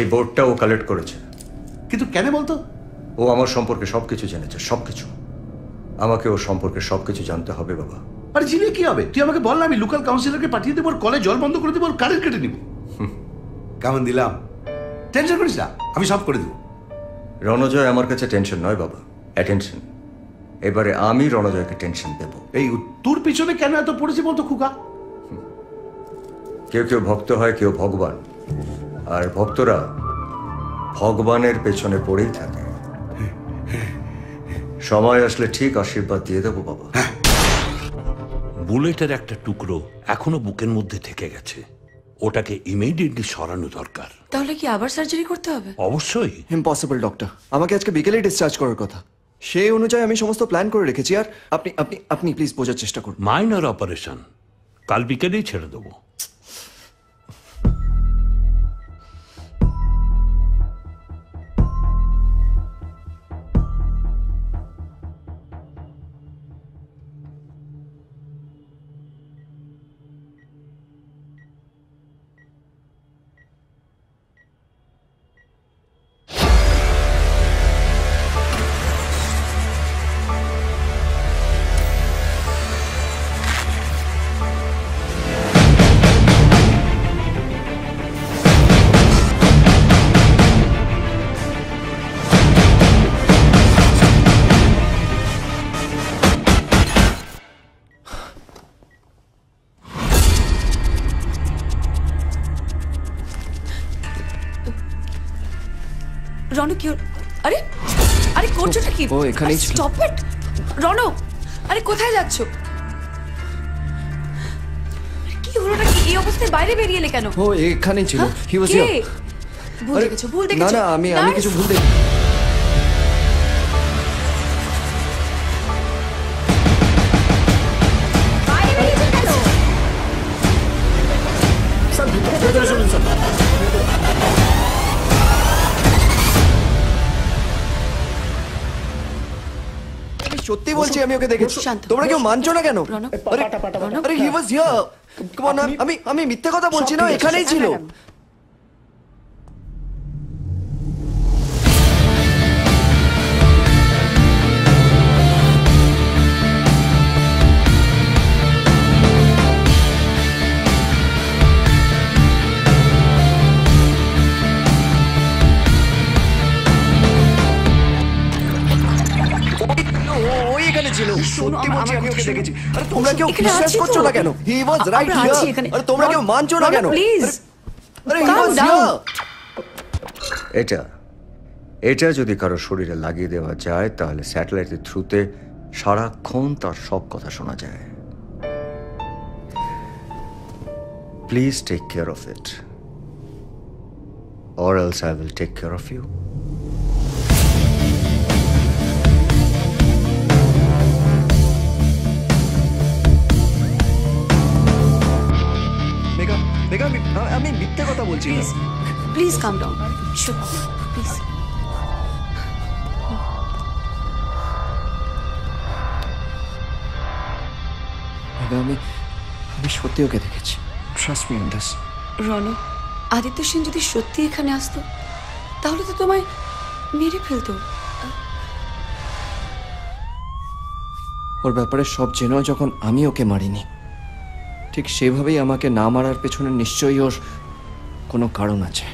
এই বোর্ডটা ও কালেক্ট করেছে। কিন্তু কেন বলতো? ও আমার সম্পর্কে সবকিছু জেনেছে, সবকিছু। আমাকে ও সম্পর্কে সবকিছু জানতে হবে বাবা। আরে জিনিয়ে কি হবে? তুই আমাকে বল না, আমি লোকাল কাউন্সিলরকে পাঠিয়ে দেবো, ওর কলে জল বন্ধ করে দেবো, ওর কারেন্ট কেটে নিব। কেমন দিলাম? টেনশন করিস না, আমি সব করে দেবো। রণজয় আমার কাছে টেনশন নয় বাবা, অ্যাটেনশন। এবারে আমি রণজয়কে টেনশন দেব। এই তোর পিছনে কেন এত পড়েছে বলতো খুকা? কেউ কেউ ভক্ত হয়, কেউ ভগবান, আর ভক্তরা ভগবানের পেছনে পড়েই থাকে। সময় আসলে ঠিক আশীর্বাদ দিয়ে দেবো বাবা। বুলেটের একটা টুকরো এখনো বুকের মধ্যে থেকে গেছে, ওটাকে ইমিডিয়েটলি সরানো দরকার। তাহলে কি আবার সার্জারি করতে হবে? অবশ্যই। ইম্পসিবল ডক্টর, আমাকে আজকে বিকেলে ডিসচার্জ করার কথা, সেই অনুযায়ী আমি সমস্ত প্ল্যান করে রেখেছি। আর আপনি আপনি আপনি প্লিজ বোঝার চেষ্টা করুন। মাইনর অপারেশন, কাল বিকেলেই ছেড়ে দেবো। রণ কি? আরে আরে করছোটা কি? ও এখানেই ছিল। স্টপ ইট রণ, আরে কোথায় যাচ্ছ? কি হলোটা কি? এই অবস্থায় বাইরে বেরিয়ে এলে কেন? ও এখানেই ছিল, হি ওয়াজ কে? হিয়ার। ভুল দেখেছো, ভুল দেখেছো। না না, আমি কিছু ভুল দেখি। বাইরে বেরিয়েছো কেন? স্যার ভেতরে চলুন স্যার। সত্যি বলছি, আমি ওকে দেখেছি। শান্ত। তোমরা কেউ মানছো না কেন? রণ, আরে আরে হি ওয়াজ হিয়ার। কাম অন, আমি মিথ্যে কথা বলছি না, এখানেই ছিল। ওই এখানে ছিল, সত্যি বলছি, আমি ওকে দেখেছি। আরে তোমরা কেউ এখানে বিশ্বাস আছি তো। করছো না কেন? হি ওয়াজ রাইট আমরা আছি হিয়ার। এখানে। আরে তোমরা কেউ মানছো না কেন? প্লিজ আরে হি Calm ওয়াজ down. হিয়ার। এটা যদি কারো শরীরে লাগিয়ে দেওয়া যায়, তাহলে স্যাটেলাইটের থ্রুতে সারাক্ষণ তার সব কথা শোনা যায়। Please take care of it, or else I will take care of you. Megha, আমি মিথ্যে কথা বলছি না। Please come down, please. Megha, আমি সত্যি ওকে দেখেছি, trust me on this. রণ, Aditya Sen যদি সত্যি এখানে আসতো তাহলে তো তোমায় মেরে ফেলতো। ওর ব্যাপারে সব জেনেও যখন আমি ওকে মারিনি, ঠিক সেভাবেই আমাকে না মারার পেছনে নিশ্চয়ই ওর কোনো কারণ আছে।